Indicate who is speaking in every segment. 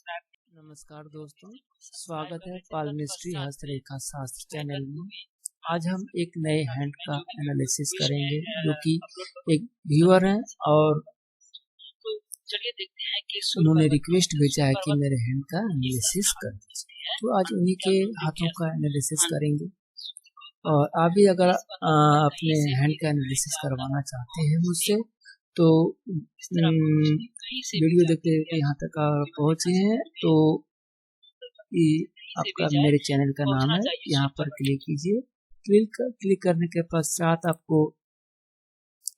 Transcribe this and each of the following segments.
Speaker 1: नमस्कार दोस्तों, स्वागत है पालमिस्ट्री हस्तरेखा शास्त्र चैनल में। आज हम एक नए हैंड का एनालिसिस करेंगे जो कि एक व्यूअर हैं और उन्होंने रिक्वेस्ट भेजा है कि मेरे हैंड का एनालिसिस कर दीजिए। तो आज उन्हीं के हाथों का एनालिसिस करेंगे। और आप भी अगर अपने हैंड का एनालिसिस करवाना चाहते हैं मुझसे तो वीडियो देखते देखते यहाँ तक पहुँचे हैं तो ये आपका मेरे चैनल का नाम है, यहाँ पर क्लिक कीजिए। क्लिक करने के पश्चात आपको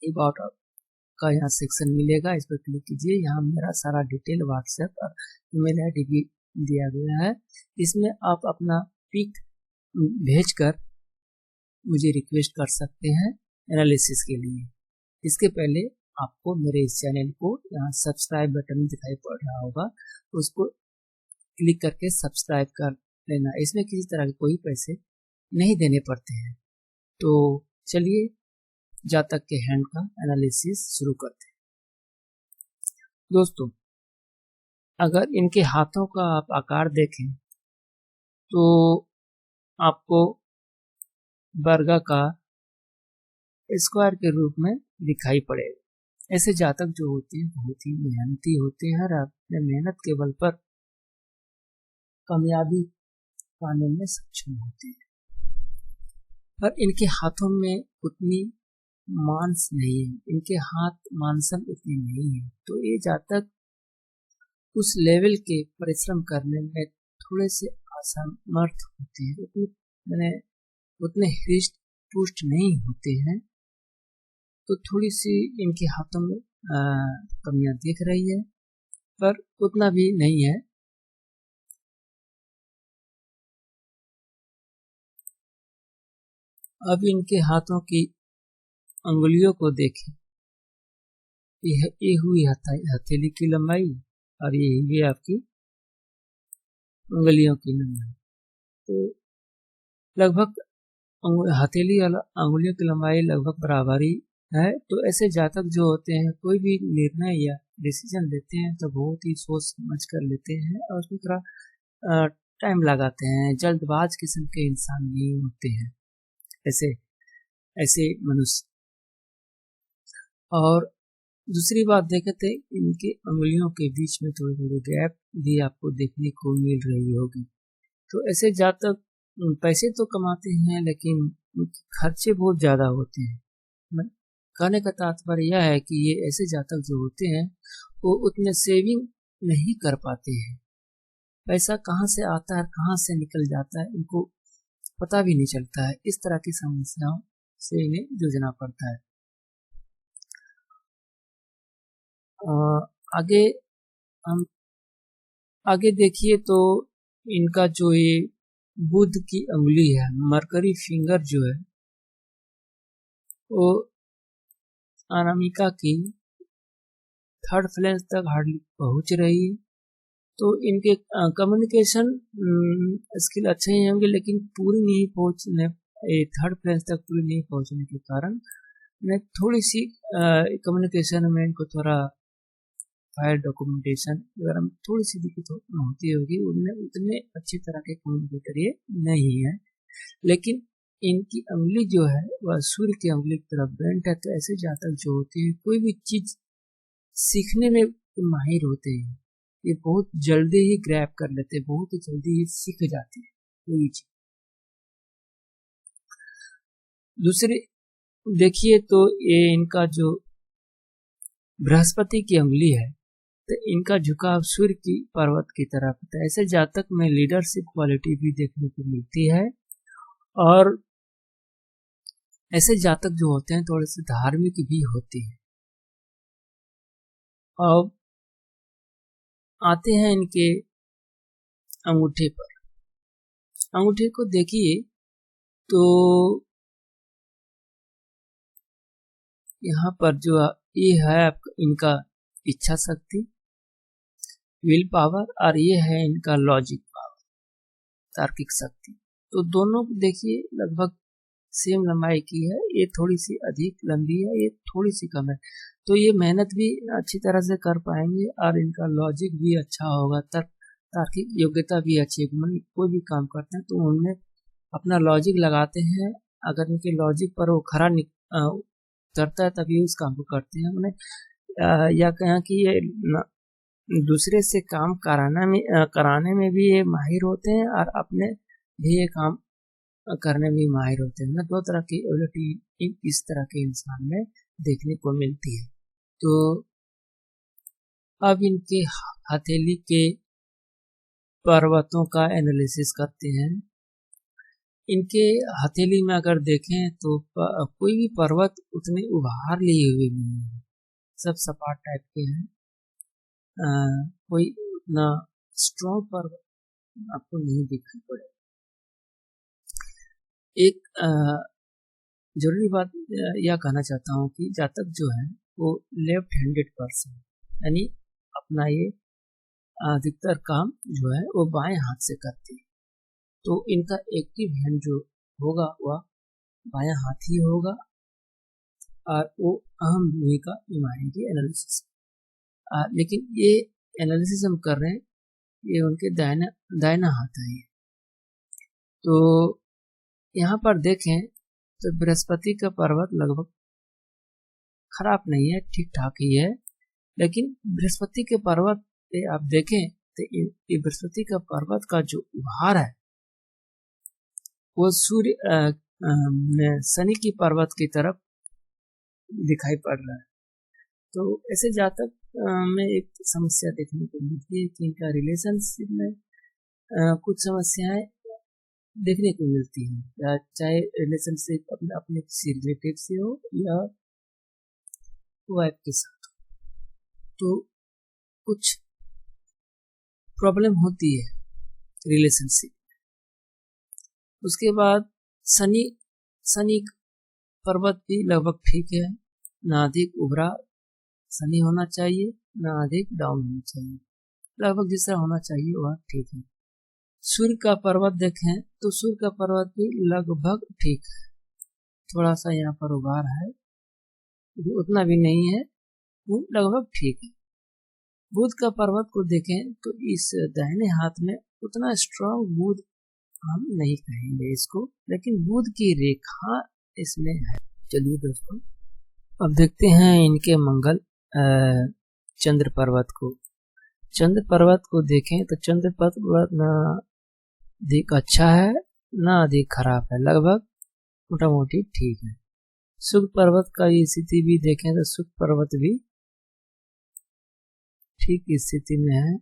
Speaker 1: अबाउट का यहाँ सेक्शन मिलेगा, इस पर क्लिक कीजिए। यहाँ मेरा सारा डिटेल व्हाट्सएप और ईमेल आईडी भी दिया गया है। इसमें आप अपना पिक भेजकर मुझे रिक्वेस्ट कर सकते हैं एनालिसिस के लिए। इसके पहले आपको मेरे इस चैनल को यहाँ सब्सक्राइब बटन दिखाई पड़ रहा होगा, उसको क्लिक करके सब्सक्राइब कर लेना। इसमें किसी तरह के कोई पैसे नहीं देने पड़ते हैं। तो चलिए जातक के हैंड का एनालिसिस शुरू करते हैं। दोस्तों, अगर इनके हाथों का आप आकार देखें तो आपको वर्गाकार स्क्वायर के रूप में दिखाई पड़ेगा। ऐसे जातक जो होते हैं बहुत ही मेहनती होते हैं और अपने मेहनत के बल पर कामयाबी पाने में सक्षम होते हैं। पर इनके हाथों में उतनी मांस नहीं है, इनके हाथ मांसल उतने नहीं है। तो ये जातक उस लेवल के परिश्रम करने में थोड़े से असमर्थ होते हैं, उतने हृष्ट पुष्ट नहीं होते हैं। तो थोड़ी सी इनके हाथों में कमियां दिख रही है, पर उतना भी नहीं है। अब इनके हाथों की अंगुलियों को देखें। ये हुई हथेली की लंबाई और ये हुई आपकी उंगलियों की लंबाई। तो लगभग हथेली और अंगुलियों की लंबाई लगभग बराबरी है। तो ऐसे जातक जो होते हैं कोई भी निर्णय या डिसीजन लेते हैं तो बहुत ही सोच समझ कर लेते हैं और उसमें थोड़ा टाइम लगाते हैं। जल्दबाज किस्म के इंसान नहीं होते हैं ऐसे मनुष्य। और दूसरी बात देखें तो इनके उंगलियों के बीच में थोड़ी थोड़ी गैप भी आपको देखने को मिल रही होगी। तो ऐसे जातक पैसे तो कमाते हैं लेकिन खर्चे बहुत ज्यादा होते हैं। कहने का तात्पर्य यह है कि ये ऐसे जातक जो होते हैं वो उतने सेविंग नहीं कर पाते हैं। पैसा कहाँ से आता है कहाँ से निकल जाता है इनको पता भी नहीं चलता है। इस तरह की समस्याओं से इन्हें जूझना पड़ता है। आगे देखिए तो इनका जो ये बुध की उंगली है, मरकरी फिंगर जो है वो अनामिका की थर्ड फ्लैंज तक हार्डली पहुंच रही है। तो इनके कम्युनिकेशन स्किल अच्छे ही होंगे लेकिन पूरी नहीं पहुंचने, थर्ड फ्लैंज तक पूरी नहीं पहुंचने के कारण मैं थोड़ी सी कम्युनिकेशन में इनको थोड़ा फाइल डॉक्यूमेंटेशन वगैरह में थोड़ी सी दिक्कत होती होगी। उनमें उतने अच्छी तरह के कम्युनिकेटर ये नहीं है। लेकिन इनकी उंगली जो है वह सूर्य की उंगली की तरफ बेंट है। तो ऐसे जातक जो होते हैं कोई भी चीज सीखने में माहिर होते हैं। ये बहुत जल्दी ही ग्रैब कर लेते हैं, बहुत ही जल्दी ही सीख जाते हैं कोई चीज। दूसरी देखिए तो ये इनका जो बृहस्पति की उंगली है तो इनका झुकाव सूर्य की पर्वत की तरफ होता है। ऐसे जातक में लीडरशिप क्वालिटी भी देखने को मिलती है। और ऐसे जातक जो होते हैं थोड़े से धार्मिक भी होते हैं। अब आते हैं इनके अंगूठे पर। अंगूठे को देखिए तो यहाँ पर जो ये है इनका इच्छा शक्ति, विल पावर, और ये है इनका लॉजिक पावर, तार्किक शक्ति। तो दोनों देखिए लगभग सेम लंबाई की है। ये थोड़ी सी अधिक लंबी है, ये थोड़ी सी कम है। तो ये मेहनत भी अच्छी तरह से कर पाएंगे और इनका लॉजिक भी अच्छा होगा, तर्क तार्किक योग्यता भी अच्छी है, मतलब कोई भी काम करते हैं तो उनमें अपना लॉजिक लगाते हैं। अगर उनके लॉजिक पर वो खरा उतरता है तभी उस काम को करते हैं। उन्हें या कहें कि ये दूसरे से काम कराने में भी ये माहिर होते हैं और अपने भी ये काम करने में माहिर होते हैं। ना दो तरह की एबिलिटी इस तरह के इंसान में देखने को मिलती है। तो अब इनके हथेली के पर्वतों का एनालिसिस करते हैं। इनके हथेली में अगर देखें तो कोई भी पर्वत उतने उभार लिए हुए नहीं है, सब सपाट टाइप के हैं। कोई उतना स्ट्रॉन्ग पर्वत आपको नहीं दिखाई पड़े। एक जरूरी बात यह कहना चाहता हूँ कि जातक जो है वो लेफ्ट हैंडेड पर्सन, यानी अपना ये अधिकतर काम जो है वो बाएं हाथ से करते हैं। तो इनका एक्टिव हैंड जो होगा वह बायां हाथ ही होगा और वो अहम भूमिका निभाएंगे एनालिसिस। लेकिन ये एनालिसिस हम कर रहे हैं, ये उनके दाहिना हाथ है। तो यहाँ पर देखें तो बृहस्पति का पर्वत लगभग खराब नहीं है, ठीक ठाक ही है। लेकिन बृहस्पति के पर्वत पे आप देखें तो ये बृहस्पति का पर्वत का जो उभार है वो सूर्य शनि की पर्वत की तरफ दिखाई पड़ रहा है। तो ऐसे जातक में एक समस्या देखने को मिलती है कि इनका रिलेशनशिप में कुछ समस्याएं देखने को मिलती है, चाहे रिलेशनशिप अपने किसी रिलेटिव से हो या वाइफ के साथ। तो कुछ प्रॉब्लम होती है रिलेशनशिप। उसके बाद शनि पर्वत भी लगभग ठीक है, ना अधिक उभरा शनि होना चाहिए ना अधिक डाउन होना चाहिए, लगभग जिस तरह होना चाहिए वह ठीक है। सूर्य का पर्वत देखें तो सूर्य का पर्वत भी लगभग ठीक है, थोड़ा सा यहाँ पर उभार है, उतना भी नहीं है, वो लगभग ठीक है। बुध का पर्वत को देखें तो इस दाहिने हाथ में उतना स्ट्रॉन्ग बुध हम नहीं कहेंगे इसको, लेकिन बुध की रेखा इसमें है। चलिए दोस्तों अब देखते हैं इनके मंगल चंद्र पर्वत को। चंद्र पर्वत को देखें तो चंद्र पर्वत ना अधिक अच्छा है ना अधिक खराब है, लगभग मोटा मोटी ठीक है। शुक्र पर्वत का स्थिति भी देखें तो शुक्र पर्वत भी ठीक स्थिति में है,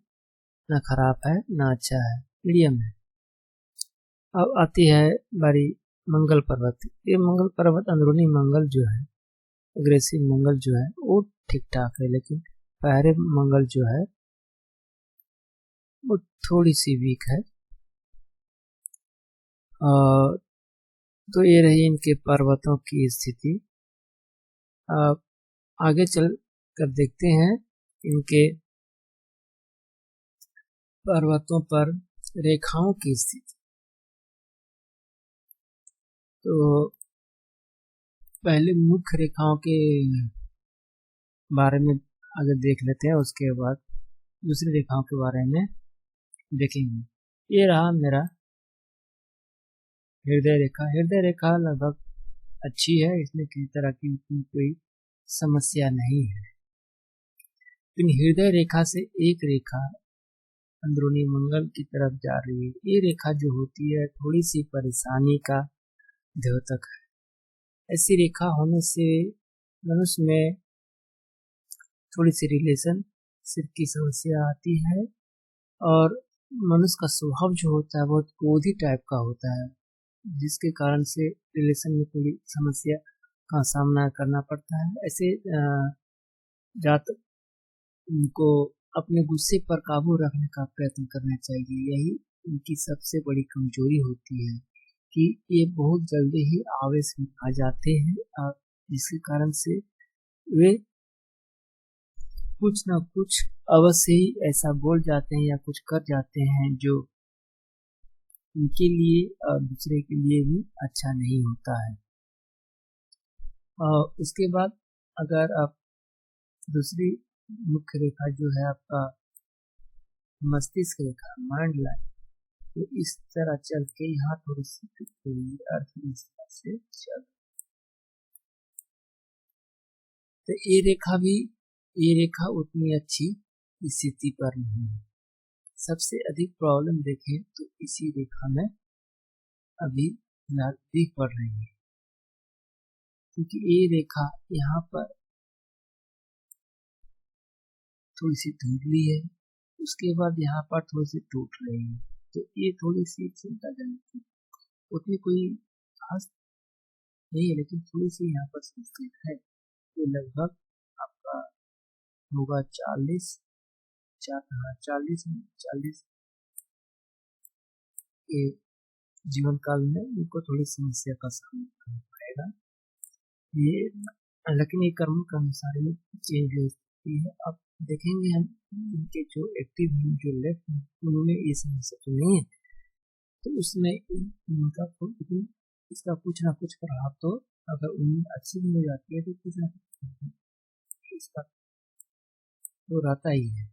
Speaker 1: ना खराब है ना अच्छा है, मीडियम है। अब आती है बारी मंगल पर्वत। ये मंगल पर्वत अंदरूनी मंगल जो है, अग्रेसिव मंगल जो है वो ठीक ठाक है, लेकिन पहरे मंगल जो है वो थोड़ी सी वीक है। तो ये रही इनके पर्वतों की स्थिति। आगे चल कर देखते हैं इनके पर्वतों पर रेखाओं की स्थिति। तो पहले मुख्य रेखाओं के बारे में आगे देख लेते हैं, उसके बाद दूसरी रेखाओं के बारे में देखेंगे। ये रहा मेरा हृदय रेखा। हृदय रेखा लगभग अच्छी है, इसमें किसी तरह की कोई समस्या नहीं है। लेकिन हृदय रेखा से एक रेखा अंदरूनी मंगल की तरफ जा रही है। ये रेखा जो होती है थोड़ी सी परेशानी का द्योतक है। ऐसी रेखा होने से मनुष्य में थोड़ी सी रिलेशनशिप की समस्या आती है और मनुष्य का स्वभाव जो होता है बहुत क्रोधी टाइप का होता है, जिसके कारण से रिलेशन में थोड़ी समस्या का सामना करना पड़ता है। ऐसे जातक को अपने गुस्से पर काबू रखने का प्रयत्न करना चाहिए। यही उनकी सबसे बड़ी कमजोरी होती है कि ये बहुत जल्दी ही आवेश में आ जाते हैं, और जिसके कारण से वे कुछ ना कुछ अवश्य ही ऐसा बोल जाते हैं या कुछ कर जाते हैं जो उनके लिए और दूसरे के लिए भी अच्छा नहीं होता है। और उसके बाद अगर आप दूसरी मुख्य रेखा जो है आपका मस्तिष्क रेखा, माइंड लाइन, तो इस तरह चल के यहाँ थोड़ी सी अर्थ इस तरह से चल, तो ये रेखा उतनी अच्छी स्थिति पर नहीं है। सबसे अधिक प्रॉब्लम देखें तो इसी रेखा में अभी दिख पड़ रही है, क्योंकि ये रेखा यहाँ पर थोड़ी सी धुंधली है, उसके बाद यहाँ पर थोड़ी सी टूट रही है, तो ये थोड़ी सी चिंताजनक है। उतनी कोई खास नहीं है, लेकिन थोड़ी सी यहाँ पर समस्या है। तो लगभग आपका होगा 40 के जीवन काल में इनको थोड़ी समस्या का सामना करना पड़ेगा। ये लेकिन ये कर्म के अनुसार ही चेंज हो सकती है। अब देखेंगे हम इनके जो एक्टिव हैं, जो लेफ्ट हैं, उनमें ये समस्या तो नहीं है, तो उसमें इनका इसका कुछ ना कुछ प्रभाव तो अगर उनमें अच्छी भी हो जाती है तो कुछ ना कुछ इसका तो रहता ही है।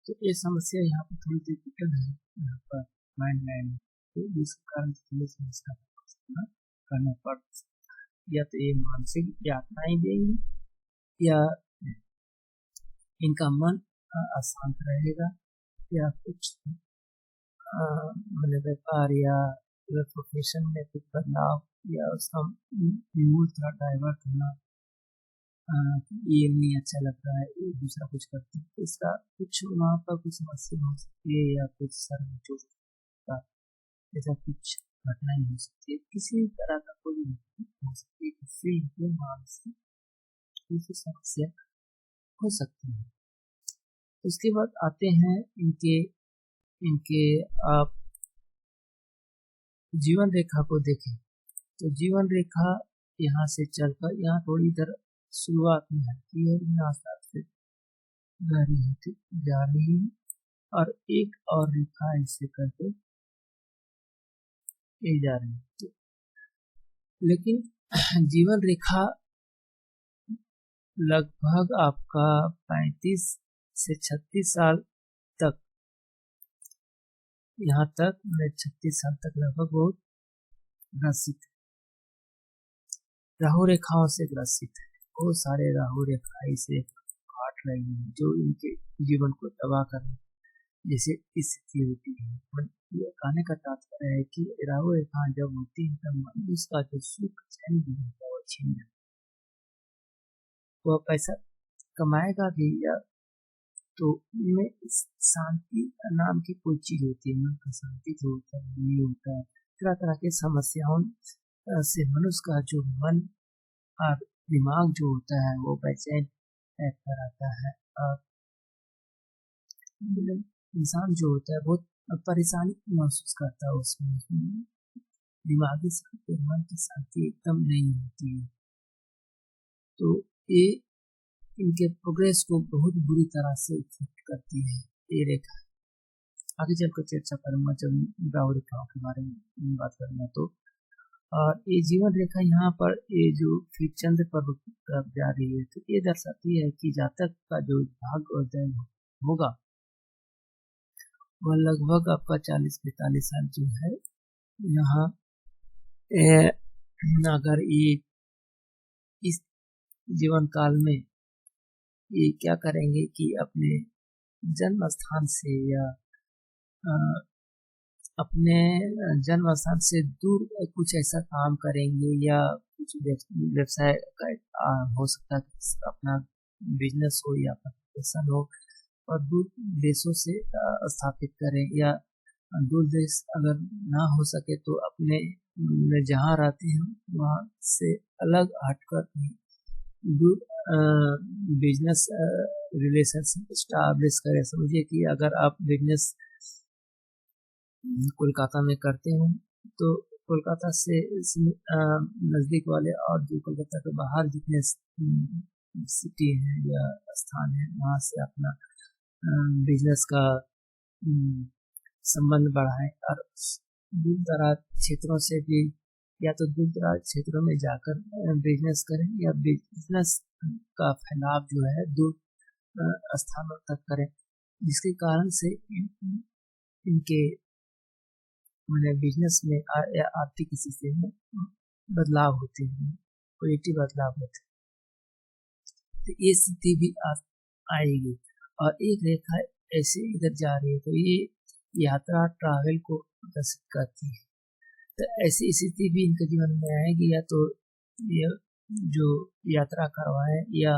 Speaker 1: तो ये समस्या यहाँ पर थोड़ी डिफिकल्ट है, यहाँ पर माइंड लाइन, तो जिस कारण थोड़ी समस्या का सामना करना पड़ सकता है। या तो ये मानसिक यातनाएं देंगी, या इनका मन अशांत रहेगा, या कुछ मतलब व्यापार या प्रोफेशन में कुछ बदलाव, या उसका मूड थोड़ा डाइवर्ट होना, ये नहीं अच्छा लग रहा है, ये दूसरा कुछ करते हैं, इसका कुछ वहाँ पर कुछ समस्या हो सकती है, या कुछ सर में चोट का ऐसा कुछ घटनाएं हो सकती है, किसी तरह का कोई हो सकती है, जिससे इनके मानसिक किसी समस्या हो सकती है। उसके बाद आते हैं इनके आप जीवन रेखा को देखें, तो जीवन रेखा यहाँ से चलकर यहाँ थोड़ी इधर शुरुआत में हटती है, यहाँ से गहरी होती जा रही है, और एक और रेखा ऐसे करके ये जा रही है। लेकिन जीवन रेखा लगभग आपका 35 से 36 साल तक, यहाँ तक 36 साल तक लगभग बहुत ग्रसित है, राहु रेखाओं से ग्रसित है। बहुत सारे राहु रेखाएं से काट रही है, जो इनके जीवन को तबाह कर रही है, जैसे स्थिति होती है। ये कहने का तात्पर्य है कि राहु रेखा जब होती है तब मनुष्य का जो सुख चैन भी होता है वो छीन जाता है। वह पैसा कमाएगा भी, या तो में शांति नाम की कोई चीज होती है, मन का शांति जो होता है ये होता है। तरह तरह के समस्याओं से मनुष्य का जो मन और दिमाग जो होता है वो बेचैन रहता रहता है, और इंसान जो होता है बहुत परेशानी महसूस करता है, उसमें दिमागी शांति, मन की शांति एकदम नहीं होती है। तो ये इनके प्रोग्रेस को बहुत बुरी तरह से इफेक्ट करती है ये रेखा। आगे चलकर चर्चा करूंगा जब राहु रेखाओं के बारे में बात करूंगा। तो और ये जीवन रेखा यहाँ पर ये जो फिर चंद्र पर तरफ जा रही है, तो ये दर्शाती है कि जातक का जो भाग्य और उदय होगा वह लगभग आपका 40-45 साल जो है यहाँ अगर ये इस जीवन काल में ये क्या करेंगे कि अपने जन्म स्थान से या अपने जन्म स्थान से दूर कुछ ऐसा काम करेंगे, या कुछ व्यवसाय हो सकता है, अपना बिजनेस हो या प्रोफेशन हो, और दूर देशों से स्थापित करें, या दूर देश अगर ना हो सके तो अपने जहाँ रहते हैं वहाँ से अलग हटकर दूर बिजनेस रिलेशनशिप स्टैब्लिश करें। समझिए कि अगर आप बिजनेस कोलकाता में करते हैं तो कोलकाता से नज़दीक वाले और जो कोलकाता के बाहर जितने सिटी हैं या स्थान है वहाँ से अपना बिजनेस का संबंध बढ़ाएं, और दूर दराज क्षेत्रों से भी या तो दूर दराज क्षेत्रों में जाकर बिजनेस करें, या बिजनेस का फैलाव जो है दूर स्थानों तक करें। जिसके कारण से इनके बिजनेस में या आर्थिक स्थिति में बदलाव होते हैं, पॉजिटिव बदलाव होते हैं। तो ये स्थिति भी आएगी। और एक रेखा ऐसे इधर जा रही है तो ये यात्रा ट्रैवल को आकर्षित करती है। तो ऐसी स्थिति भी इनके जीवन में आएगी, या तो ये जो यात्रा करवाए या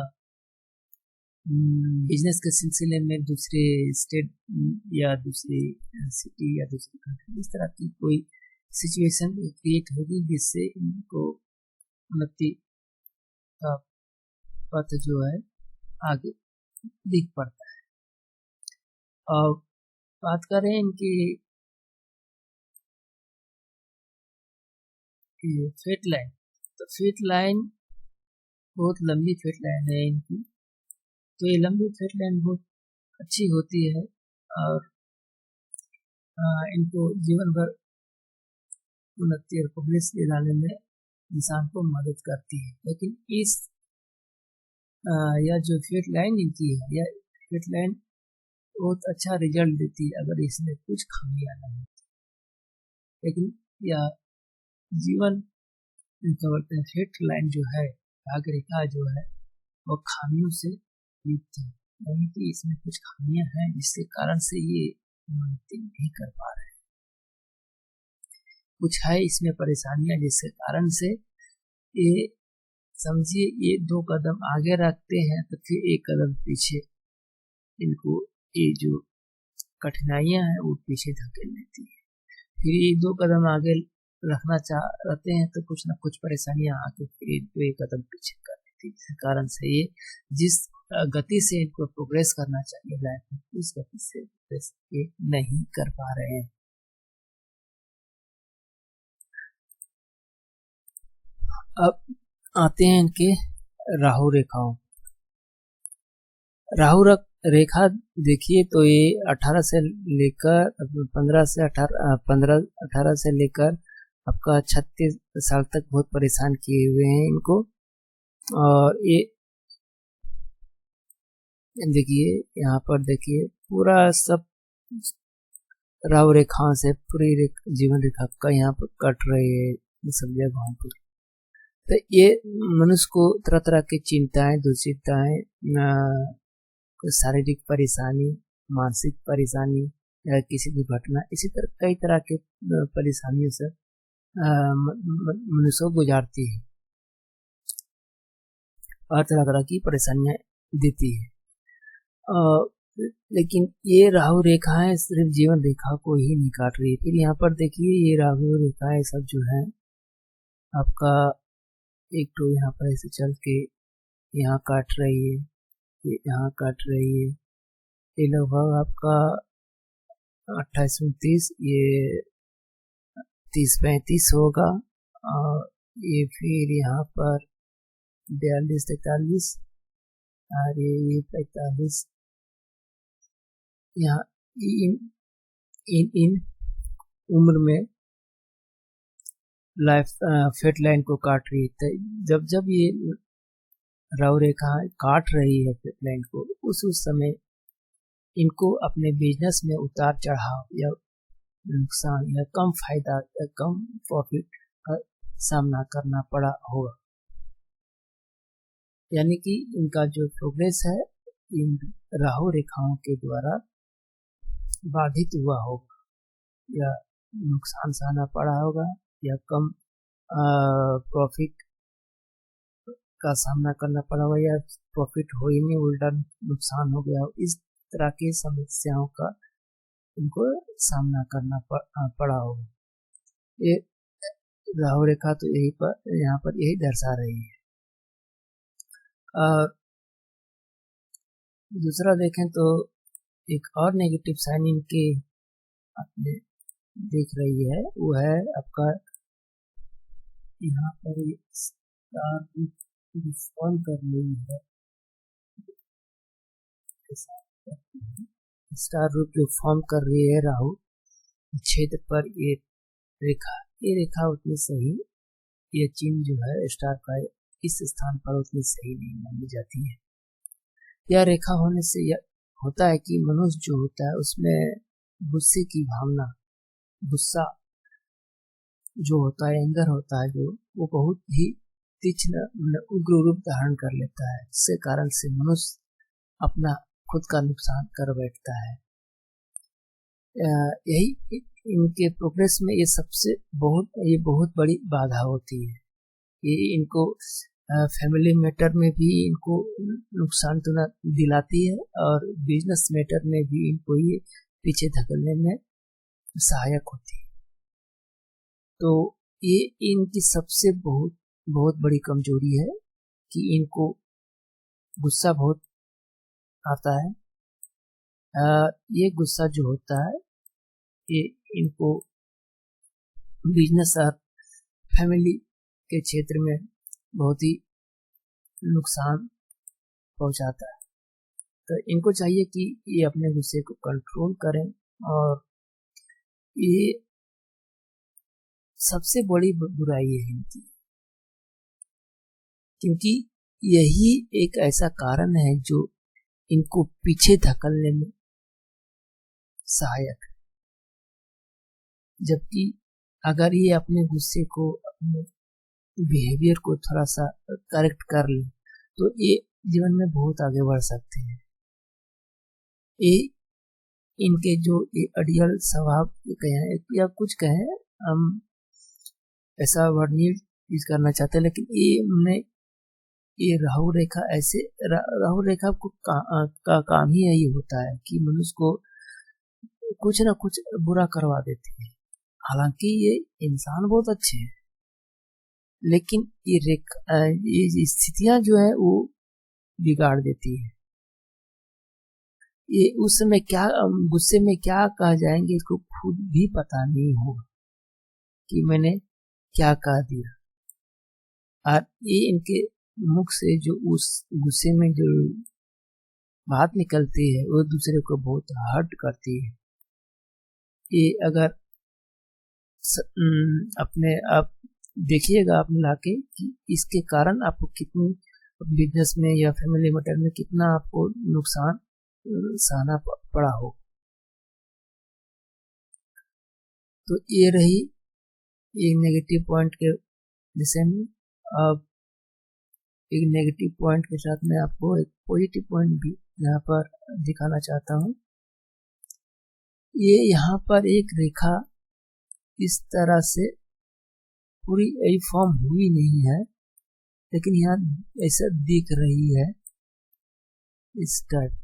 Speaker 1: बिजनेस के सिलसिले में दूसरे स्टेट या दूसरी सिटी या दूसरी कंट्री, इस तरह की कोई सिचुएशन क्रिएट होगी जिससे इनको उन्नति का पथ जो है आगे दिख पड़ता है। और बात करें इनकी फेट लाइन, तो फेट लाइन बहुत लंबी फेट लाइन है इनकी। तो ये लंबी फेट लाइन बहुत अच्छी होती है और इनको जीवन भर उन्नति और प्रोग्रेस दिलाने में इंसान को मदद करती है। लेकिन इस यह जो फेट लाइन इनकी है, यह फेट लाइन बहुत अच्छा रिजल्ट देती है अगर इसमें कुछ खामियां न हो। लेकिन यह जीवन इनका बोलते हैं फेट लाइन जो है, भाग्य रेखा जो है, वो खामियों से युक्त है, यानी कि इसमें कुछ खामियां हैं जिसके कारण से ये उन्नति नहीं कर पा रहे हैं। कुछ है इसमें परेशानियां जिसके कारण से ये समझिए ये 2 कदम आगे रखते हैं तो फिर 1 कदम पीछे, इनको ये जो कठिनाइयां हैं वो पीछे धकेल लेती है। फिर ये 2 कदम आगे रखना चाहते हैं तो कुछ ना कुछ परेशानियां आके फिर इनको 1 कदम पीछे कर देती है, जिस कारण से ये जिस गति से इनको प्रोग्रेस करना चाहिए लाइफ में, उस गति से प्रोग्रेस ये नहीं कर पा रहे हैं। अब आते हैं इनके राहु रेखाओं। राहु रेखा देखिए तो ये 18 से लेकर 18 से लेकर आपका 36 साल तक बहुत परेशान किए हुए हैं इनको। और ये देखिए यहाँ पर देखिए पूरा सब राहु रेखाओं से पूरी जीवन रेखा का यहाँ पर कट रही है सब जगहों पर। तो ये मनुष्य को तरह तरह की चिंताएं, दुश्चिंताएं, शारीरिक परेशानी, मानसिक परेशानी या किसी भी घटना, इसी तरह कई तरह के परेशानियों से मनुष्य को गुजारती है और तरह तरह की परेशानियां देती है। लेकिन ये राहु रेखाएं सिर्फ जीवन रेखा को ही नहीं काट रही है। फिर यहाँ पर देखिए ये राहु रेखाएं सब जो है आपका एक तो यहाँ पर ऐसे चल के यहाँ काट रही है, यहाँ काट रही है, ये लगभग आपका 28-29, ये 30-35 होगा। और ये फिर यहाँ पर 42-43 और ये 45, यहाँ इन उम्र में लाइफ फेट लाइन को काट रही है। जब जब ये राहु रेखा काट रही है फेट लाइन को, उस समय इनको अपने बिजनेस में उतार चढ़ाव या नुकसान या कम फायदा या कम प्रॉफिट का सामना करना पड़ा होगा। यानी कि इनका जो प्रोग्रेस है इन राहु रेखाओं के द्वारा बाधित हुआ होगा, या नुकसान सहना पड़ा होगा, या कम प्रॉफिट का सामना करना पड़ा होगा, या प्रॉफिट हो ही नहीं उल्टा नुकसान हो गया। इस तरह की समस्याओं का इनको सामना करना पड़ा होगा। ये राहु रेखा तो यही पर यहाँ पर यही दर्शा रही है। दूसरा देखें तो एक और नेगेटिव साइन इनके अपने देख रही है, वो है आपका यहाँ पर स्टार फॉर्म कर रही है, स्टार रूप जो फॉर्म कर रही है राहु क्षेत्र पर, ये रेखा उतनी सही, ये चिन्ह जो है स्टार का इस स्थान पर उतनी सही नहीं मानी जाती है। यह रेखा होने से होता है कि मनुष्य जो होता है उसमें गुस्से की भावना, गुस्सा जो होता है, एंगर होता है जो, वो बहुत ही तीक्ष्ण उग्र रूप धारण कर लेता है, जिसके कारण से मनुष्य अपना खुद का नुकसान कर बैठता है। यही इनके प्रोग्रेस में ये बहुत बड़ी बाधा होती है। ये इनको फैमिली मैटर में भी इनको नुकसान तो दिलाती है और बिजनेस मैटर में भी इनको ये पीछे धकेलने में सहायक होती है। तो ये इनकी सबसे बहुत बड़ी कमजोरी है कि इनको गुस्सा बहुत आता है। ये गुस्सा जो होता है ये इनको बिजनेस और फैमिली के क्षेत्र में बहुत ही नुकसान पहुंचाता है। तो इनको चाहिए कि ये अपने गुस्से को कंट्रोल करें, और ये सबसे बड़ी बुराई है इनकी, क्योंकि यही एक ऐसा कारण है जो इनको पीछे धकेलने में सहायक है। जबकि अगर ये अपने गुस्से को, अपने बिहेवियर को थोड़ा सा करेक्ट कर ले तो ये जीवन में बहुत आगे बढ़ सकते हैं। ये इनके जो अड़ियल स्वभाव कहें या कुछ कहें, हम ऐसा वर्ड नहीं यूज करना चाहते, लेकिन ये राहु रेखा ऐसे राहु रेखा को का काम ही यही होता है कि मनुष्य को कुछ ना कुछ बुरा करवा देती है। हालांकि ये इंसान बहुत अच्छे हैं, लेकिन ये स्थितियां जो है वो बिगाड़ देती है। ये उस समय क्या गुस्से में क्या कह जाएंगे इसको खुद भी पता नहीं होगा कि मैंने क्या कह दिया। और ये इनके मुख से जो उस गुस्से में जो बात निकलती है वो दूसरे को बहुत हर्ट करती है। ये अगर अपने आप देखिएगा, आप मिला के कि इसके कारण आपको कितनी बिजनेस में या फैमिली मैटर में कितना आपको नुकसान सहना पड़ा हो। तो ये रही एक नेगेटिव पॉइंट के विषय में। अब एक नेगेटिव पॉइंट के साथ मैं आपको एक पॉजिटिव पॉइंट भी यहाँ पर दिखाना चाहता हूँ। ये यहाँ पर एक रेखा इस तरह से पूरी फॉर्म हुई नहीं है, लेकिन यहाँ ऐसा दिख रही है इस टाइप।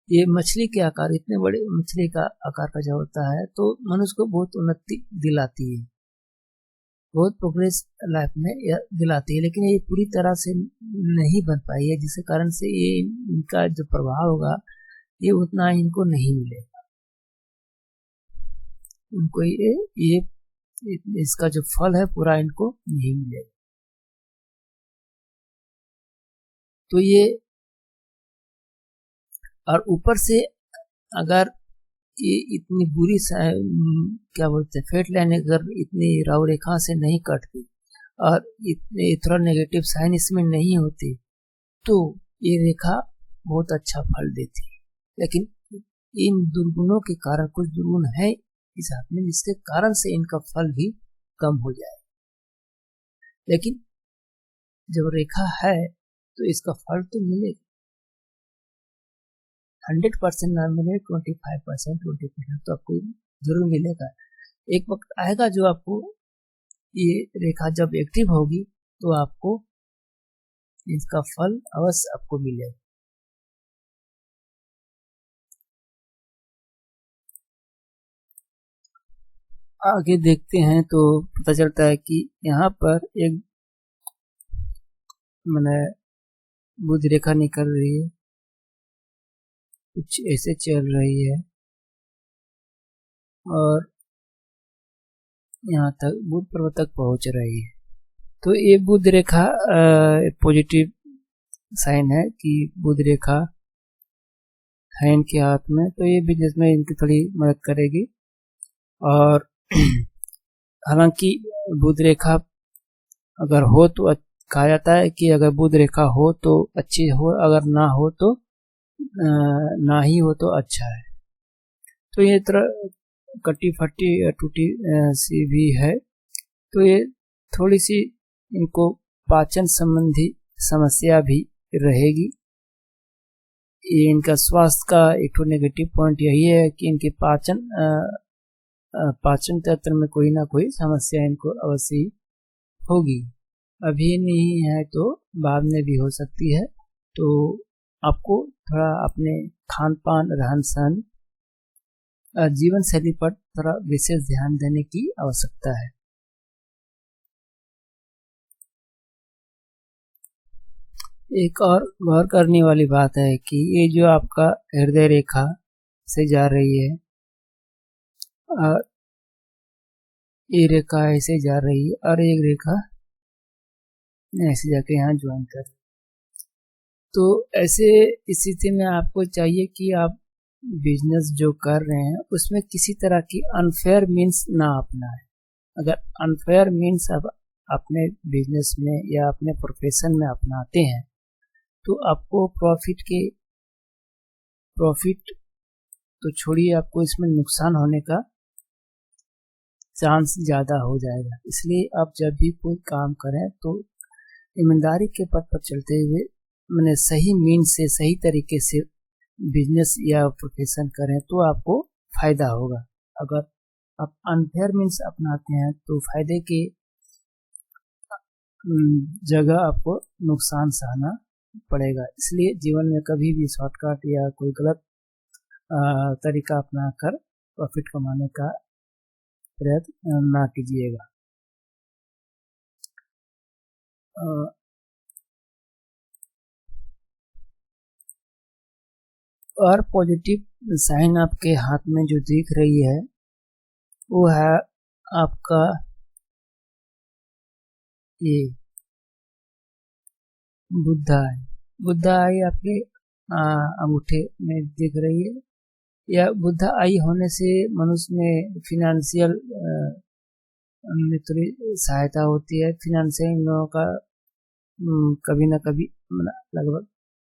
Speaker 1: ये मछली के आकार, इतने बड़े मछली का आकार का जो होता है, तो मनुष्य को बहुत उन्नति दिलाती है, बहुत प्रोग्रेस लाइफ में दिलाती है, लेकिन ये पूरी तरह से नहीं बन पाई है, जिसके कारण से ये इनका जो प्रभाव होगा ये उतना इनको नहीं मिलेगा। उनको ये इसका जो फल है पूरा इनको नहीं मिलेगा। तो ये, और ऊपर से अगर ये इतनी बुरी क्या बोलते हैं फेट लाइन अगर इतनी राहु रेखा से नहीं कटती और इतने थोड़ा नेगेटिव साइन इसमें नहीं होती तो ये रेखा बहुत अच्छा फल देती है। लेकिन इन दुर्गुणों के कारण, कुछ दुर्गुण है इस हाथ में जिसके कारण से इनका फल भी कम हो जाए। लेकिन जब रेखा है तो इसका फल तो मिलेगा, 100% ना मिले 25%, 20% तो आपको जरूर मिलेगा। एक वक्त आएगा जो आपको ये रेखा जब एक्टिव होगी तो आपको इसका फल अवश्य आपको मिलेगा। आगे देखते हैं तो पता चलता है कि यहाँ पर एक मैंने बुध रेखा निकल रही है, कुछ ऐसे चल रही है और यहाँ तक बुध पर्वत तक पहुंच रही है। तो ये बुध रेखा पॉजिटिव साइन है कि बुध रेखा है इनके हाथ में, तो ये बिजनेस में इनकी थोड़ी मदद करेगी। और हालांकि बुध रेखा अगर हो तो कहा जाता है कि अगर बुध रेखा हो तो अच्छी हो, अगर ना हो तो ना ही हो तो अच्छा है। तो ये तरह कटी फटी टूटी सी भी है, तो ये थोड़ी सी इनको पाचन संबंधी समस्या भी रहेगी। ये इनका स्वास्थ्य का एक तो नेगेटिव पॉइंट यही है कि इनके पाचन तंत्र में कोई ना कोई समस्या इनको अवश्य होगी। अभी नहीं है तो बाद में भी हो सकती है। तो आपको थोड़ा अपने खान पान, रहन सहन, जीवन शैली पर थोड़ा विशेष ध्यान देने की आवश्यकता है। एक और गौर करने वाली बात है कि ये जो आपका हृदय रेखा से जा रही है, ये रेखा ऐसे जा रही है और एक रेखा ऐसे जाके यहाँ ज्वाइन कर, तो ऐसे स्थिति में आपको चाहिए कि आप बिजनेस जो कर रहे हैं उसमें किसी तरह की अनफेयर मीन्स ना अपनाएं। अगर अनफेयर मीन्स आप अपने बिजनेस में या अपने प्रोफेशन में अपनाते हैं तो आपको प्रॉफिट तो छोड़िए, आपको इसमें नुकसान होने का चांस ज़्यादा हो जाएगा। इसलिए आप जब भी कोई काम करें तो ईमानदारी के पथ पर चलते हुए मैंने सही मीन्स से, सही तरीके से बिजनेस या प्रोफेशन करें तो आपको फायदा होगा। अगर आप अनफेयर मीन्स अपनाते हैं तो फायदे के जगह आपको नुकसान सहना पड़ेगा। इसलिए जीवन में कभी भी शॉर्टकट या कोई गलत तरीका अपनाकर प्रॉफिट कमाने का प्रयत्न ना कीजिएगा। और पॉजिटिव साइन आपके हाथ में जो दिख रही है वो है आपका ये बुद्धा आई आपके अंगूठे में दिख रही है। या बुद्धा आई होने से मनुष्य में फिनेंशियल में थोड़ी सहायता होती है। फिनेंशियल इन लोगों का कभी ना कभी लगभग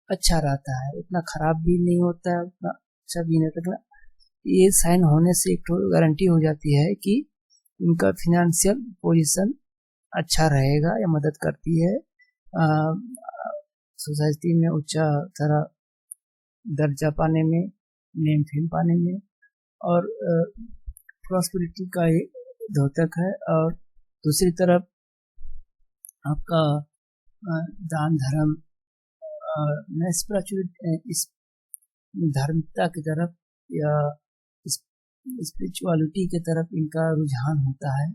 Speaker 1: अच्छा रहता है, उतना खराब भी नहीं होता है, उतना अच्छा भी नहीं होता। ये साइन होने से एक तो गारंटी हो जाती है कि इनका फिनेंशियल पोजीशन अच्छा रहेगा या मदद करती है सोसाइटी में ऊंचा तरह दर्जा पाने में, नेम फेम पाने में, और प्रॉस्पेरिटी का एक द्योतक है। और दूसरी तरफ आपका दान धर्म इस धार्मिकता की तरफ या स्पिरिचुअलिटी की तरफ इनका रुझान होता है।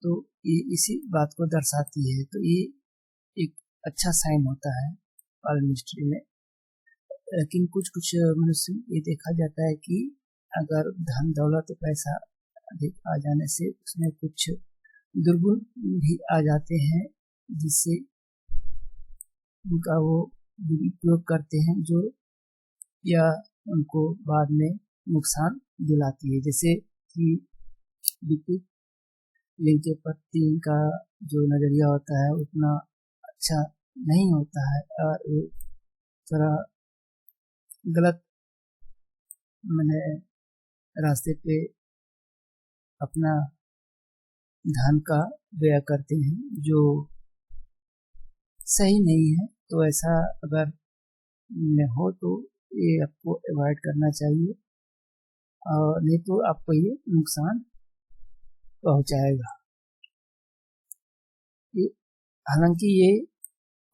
Speaker 1: तो ये इसी बात को दर्शाती है। तो ये एक अच्छा साइन होता है पाल मिनिस्ट्री में। लेकिन कुछ मनुष्य ये देखा जाता है कि अगर धन दौलत पैसा अधिक आ जाने से उसमें कुछ दुर्गुण भी आ जाते हैं, जिससे उनका वो दुरुपयोग करते हैं, जो या उनको बाद में नुकसान दिलाती है। जैसे कि विद्युत लिंक के प्रति इनका जो नज़रिया होता है उतना अच्छा नहीं होता है और थोड़ा गलत मैंने रास्ते पे अपना धन का व्यय करते हैं जो सही नहीं है। तो ऐसा अगर हो तो ये आपको अवॉइड करना चाहिए, और नहीं तो आपको ये नुकसान पहुंचाएगा। हालांकि ये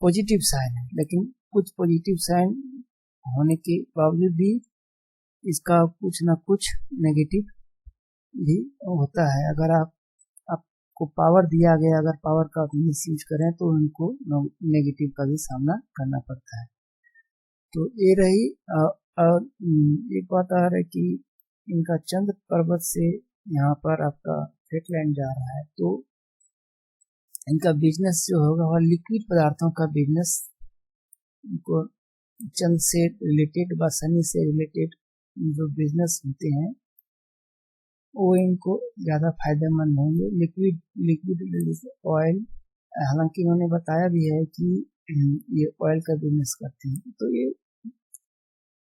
Speaker 1: पॉजिटिव साइन है, लेकिन कुछ पॉजिटिव साइन होने के बावजूद भी इसका कुछ ना कुछ नेगेटिव भी होता है। अगर आपको पावर दिया गया, अगर पावर का मिस यूज करें तो उनको नेगेटिव का भी सामना करना पड़ता है। तो ये रही। और एक बात आ रही है कि इनका चंद्र पर्वत से यहाँ पर आपका फेट लाइन जा रहा है, तो इनका बिजनेस जो होगा वह लिक्विड पदार्थों का बिजनेस, इनको चंद्र से रिलेटेड व शनि से रिलेटेड जो बिजनेस होते हैं वो इनको ज़्यादा फायदेमंद होंगे। लिक्विड ऑयल, हालांकि उन्होंने बताया भी है कि ये ऑयल का बिजनेस करते हैं, तो ये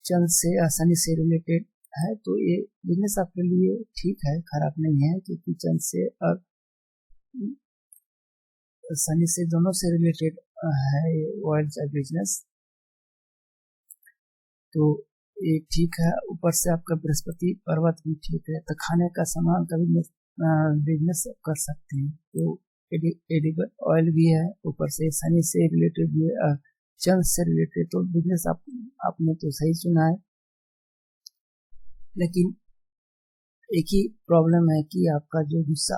Speaker 1: चंद से आसानी से रिलेटेड है, तो ये बिजनेस आपके लिए ठीक है, खराब नहीं है, क्योंकि चंद से और आसानी से दोनों से रिलेटेड है ऑयल का बिजनेस, तो ये ठीक है। ऊपर से आपका बृहस्पति पर्वत भी ठीक है, तो खाने का सामान का बिजनेस कर सकते हैं। तो एडिबल ऑयल भी है, ऊपर से शनि से रिलेटेड भी चंद से रिलेटेड, तो बिजनेस आपने तो सही चुना है। लेकिन एक ही प्रॉब्लम है कि आपका जो गुस्सा,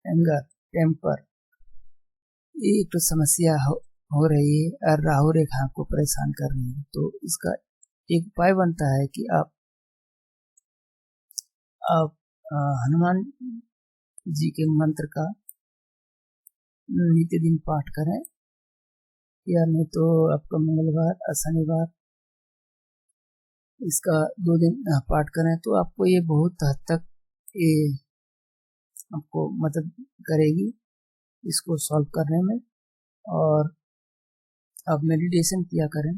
Speaker 1: एंगर, टेम्पर, ये एक तो समस्या हो रही है और राहु रेखा को परेशान कर रही है। तो इसका एक उपाय बनता है कि आप हनुमान जी के मंत्र का नित्य दिन पाठ करें, या नहीं तो आपका मंगलवार और शनिवार इसका 2 दिन पाठ करें, तो आपको ये बहुत हद तक ये आपको मदद करेगी इसको सॉल्व करने में। और आप मेडिटेशन किया करें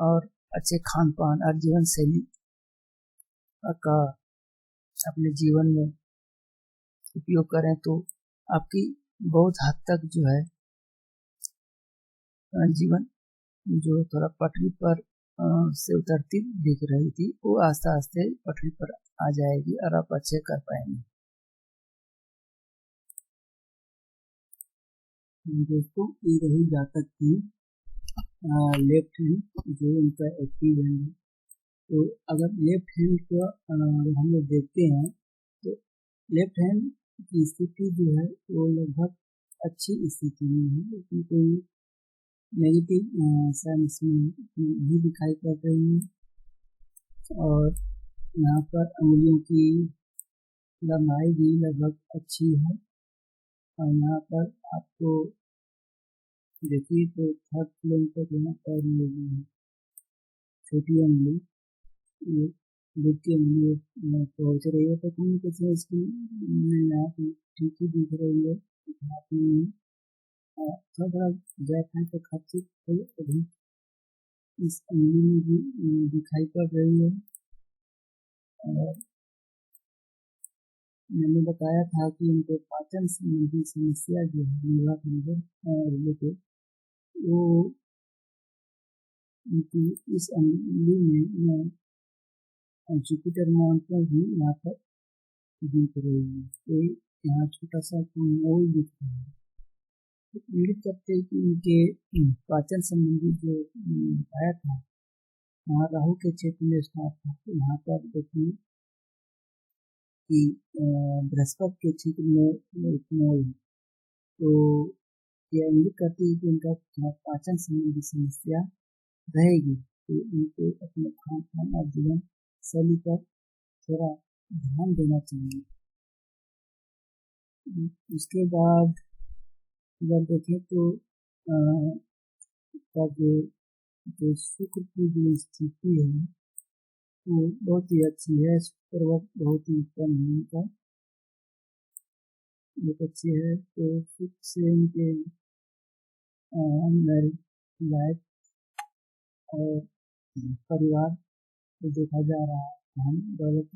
Speaker 1: और अच्छे खान पान और जीवन शैली का अपने जीवन में उपयोग करें, तो आपकी बहुत हद तक जो है जीवन जो थोड़ा पटरी पर से उतरती दिख रही थी, वो आस्ते आस्ते पटरी पर आ जाएगी और आप अच्छे कर पाएंगे। दोस्तों, ये रही जातक की लेफ्ट हैंड जो उनका एक्टिव हैंड है। तो अगर लेफ्ट हैंड को हम लोग देखते हैं, तो लेफ्ट हैंड की स्थिति जो है वो लगभग अच्छी स्थिति में है, लेकिन कोई नेगेटिव साइन इसमें भी दिखाई पड़ रही है। और यहाँ पर अंगुलियों की लंबाई भी लगभग अच्छी है। और यहाँ पर आपको देखिए तो 3rd फ्लोर तक यहाँ पर छोटी अंगुली ये देखिए अंगुली पहुँच रही है, तो कम्युनिकेशन इसकी यहाँ पे ठीक ही दिख रही है, थोड़ा गैप है तो खर्चे अभी इस अंगुली में भी दिखाई पड़ रही है। और मैंने बताया था कि उनको पाचन संबंधी समस्या जो है लीवर रिलेटेड, वो उनकी इस अंगुली में जुपिटर माउंटेन भी यहाँ पर दिख रही है, तो यहाँ छोटा सा मोल दिख रहा है, तो इंगित करते हैं कि उनके पाचन संबंधी जो बताया था वहाँ राहु के क्षेत्र में स्टार्ट था। तो यहाँ पर देखिए कि बृहस्पति के क्षेत्र में एक मोल है, तो यह इंगित करती है कि उनका पाचन संबंधी समस्या रहेगी, तो उनको अपने खान पान और जीवन शैली पर थोड़ा ध्यान देना चाहिए। उसके बाद अगर देखें तो जो शुक्र की जो स्थिति है वो बहुत ही अच्छी है, शुक्र बहुत ही उत्तम है, उनका बहुत अच्छी है। तो शुक्र से उनके मैरिज लाइफ और परिवार को देखा जा रहा है, हम दौलत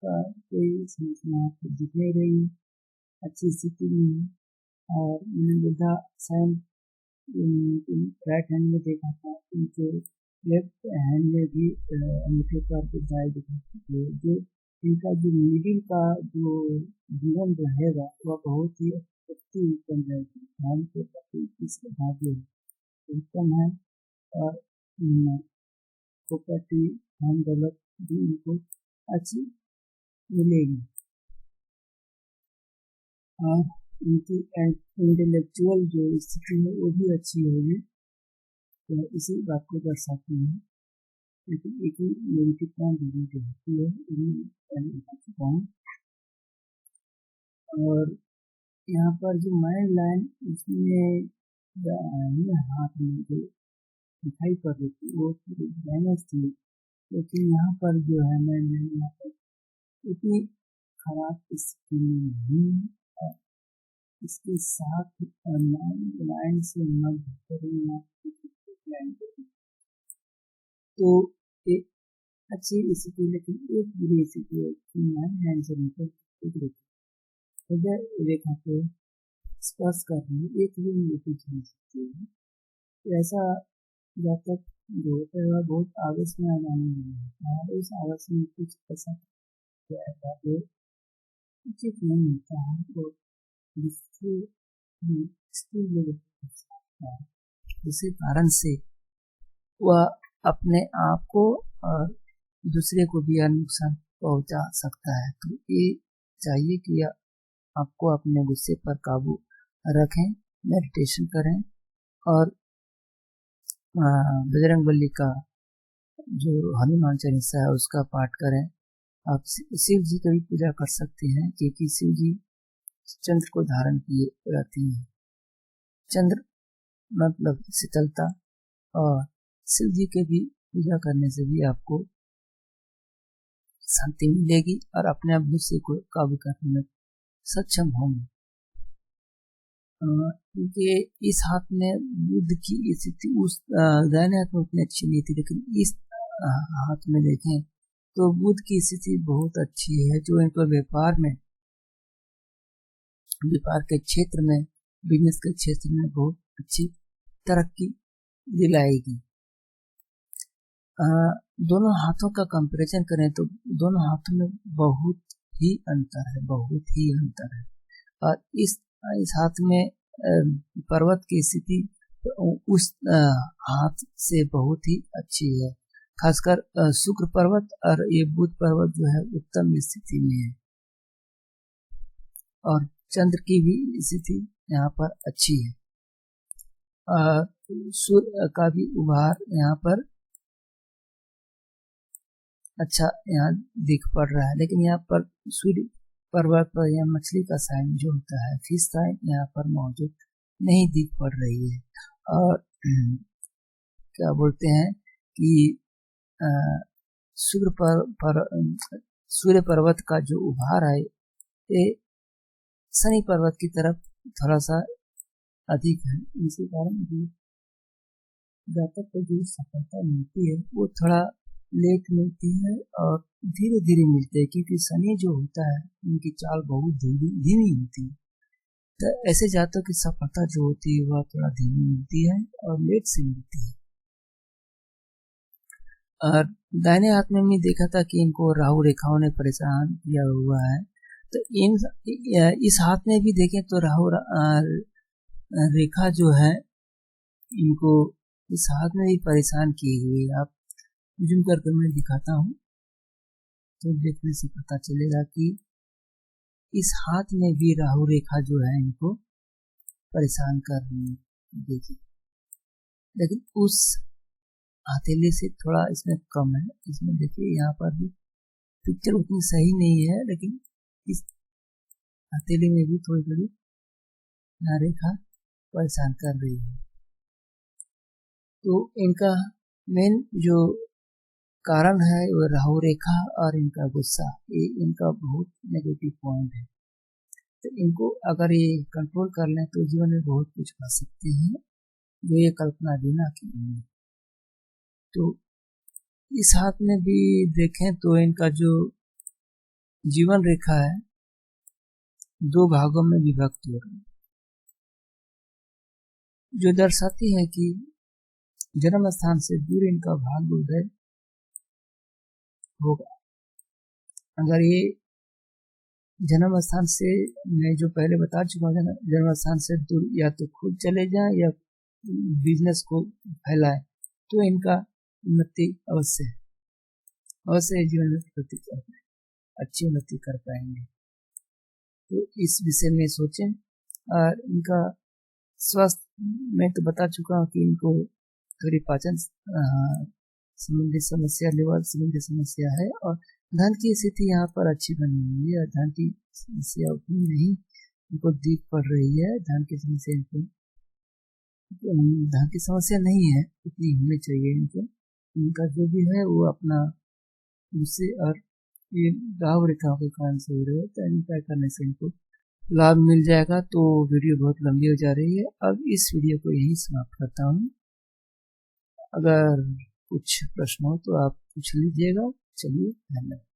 Speaker 1: का कोई समस्या दिख नहीं रही, अच्छी स्थिति में है। और मैंने बुधा साइन राइट हैंड में देखा था, उनके लेफ्ट हैंड में भी अंगूठे पर बुधाई दिखाई थी, जो इनका जो मिडिल का जो जीवन रहेगा वह बहुत ही अच्छी उत्तम रहेगी, धन के प्रति इसके भाग्य उत्तम है। और प्रॉपर्टी धन दौलत भी इनको अच्छी मिलेगी। और उनकी इंटेलेक्चुअल जो स्थिति है वो भी अच्छी होगी, तो इसी बात को दर्शाती है। लेकिन एक ही नेगेटिव पॉइंट जो होती है पहले बता चुका हूँ। और यहाँ पर जो माइंड लाइन इसमें हाथ में जो दिखाई पड़ रही थी वो डैमेज थी, लेकिन यहाँ पर जो है मैंने यहाँ पर इतनी खराब स्थिति में नहीं है। इसके साथ लाइन से मध्य तो एक अच्छी स्थिति, लेकिन एक बुरी स्थिति है कि हैंड से नीचे एक रेखा इधर रेखा को स्पर्श कर रही है, एक भी नहीं हो सकती है। तो ऐसा जब तक जो होता है बहुत आवेश में आने लगता है, उस आवेश में कुछ ऐसा जो उचित नहीं होता है, तो जिससे जिसके कारण से वह अपने आप को और दूसरे को भी नुकसान पहुंचा सकता है। तो ये चाहिए कि आपको अपने गुस्से पर काबू रखें, मेडिटेशन करें और बजरंगबली का जो हनुमान चालीसा है उसका पाठ करें। आप शिव जी की भी पूजा कर सकते हैं, क्योंकि शिव जी चंद्र को धारण किए रहते हैं। चंद्र मतलब शीतलता, और शिव जी के भी पूजा करने से भी आपको शांति मिलेगी और अपने आप गुस्से को काबू करने में सक्षम होंगे। क्योंकि इस हाथ में बुध की स्थिति उस दाहिने हाथ में उतनी अच्छी नहीं थी, लेकिन इस हाथ में देखें तो बुध की स्थिति बहुत अच्छी है, जो इनको व्यापार के क्षेत्र में, बिजनेस के क्षेत्र में बहुत अच्छी तरक्की दिलाएगी। दोनों हाथों का कंपैरिजन करें तो दोनों हाथों में बहुत ही अंतर है। और इस हाथ में पर्वत की स्थिति उस हाथ से बहुत ही अच्छी है, खासकर शुक्र पर्वत और ये बुध पर्वत जो है उत्तम स्थिति में है, और चंद्र की भी स्थिति यहाँ पर अच्छी है। सूर्य का भी उभार यहाँ पर अच्छा यहाँ दिख पड़ रहा है, लेकिन यहाँ पर सूर्य पर्वत पर यह मछली का साइन जो होता है, फिश साइन, यहाँ पर मौजूद नहीं दिख पड़ रही है। और क्या बोलते हैं कि सूर्य पर्वत का जो उभार है ये शनि पर्वत की तरफ थोड़ा सा अधिक है। इसी कारण जातक को जो सफलता मिलती है वो थोड़ा लेट मिलती है और धीरे धीरे मिलती है, क्योंकि शनि जो होता है उनकी चाल बहुत धीमी होती है। तो ऐसे जातकों की सफलता जो होती है वह थोड़ा धीमी मिलती है और लेट से मिलती है। और दाहिने हाथ में हमने देखा था कि इनको राहु रेखाओं ने परेशान किया हुआ है, तो इस हाथ में भी देखें तो राहु रेखा जो है इनको इस हाथ में भी परेशान की हुई है। आप जूम करके मैं दिखाता हूँ तो देखने से पता चलेगा कि इस हाथ में भी राहु रेखा जो है इनको परेशान कर रही है। देखिए, लेकिन उस हथेली से थोड़ा इसमें कम है। इसमें देखिए यहाँ पर भी पिक्चर उतनी सही नहीं है, लेकिन इस हथेली में भी थोड़ी थोड़ी रेखा परेशान कर रही है। तो इनका मेन जो कारण है वो राहु रेखा और इनका गुस्सा, ये इनका बहुत नेगेटिव पॉइंट है। तो इनको अगर ये कंट्रोल कर लें तो जीवन में बहुत कुछ कर सकते हैं, जो ये कल्पना भी ना की। तो इस हाथ में भी देखें तो इनका जो जीवन रेखा है दो भागों में विभक्त हो रही है, जो दर्शाती है कि जन्म स्थान से दूर इनका भाग्य उदय होगा। अगर ये जन्म स्थान से, मैं जो पहले बता चुका हूँ, जन्म स्थान से दूर या तो खुद चले जाएं या बिजनेस को फैलाए तो इनका उन्नति अवश्य जीवन में प्रगति कर पाएंगे, अच्छी उन्नति कर पाएंगे। तो इस विषय में सोचें। और इनका स्वास्थ्य मैं तो बता चुका हूँ कि इनको थोड़ी पाचन संबंधी समस्या, लिवर संबंधी समस्या है, और धन की स्थिति यहाँ पर अच्छी बनी हुई है। धन की समस्या उतनी नहीं इनको दिख पड़ रही है। धन की समस्या नहीं है, उतनी होनी चाहिए इनको। इनका जो भी है वो अपना उससे, और ये राहु रेखाओं के कारण से हो रहे हैं, तो इनका करने से इनको लाभ मिल जाएगा। तो वीडियो बहुत लंबी हो जा रही है, अब इस वीडियो को यही समाप्त करता हूँ। अगर कुछ प्रश्न हो तो आप पूछ लीजिएगा। चलिए, धन्यवाद।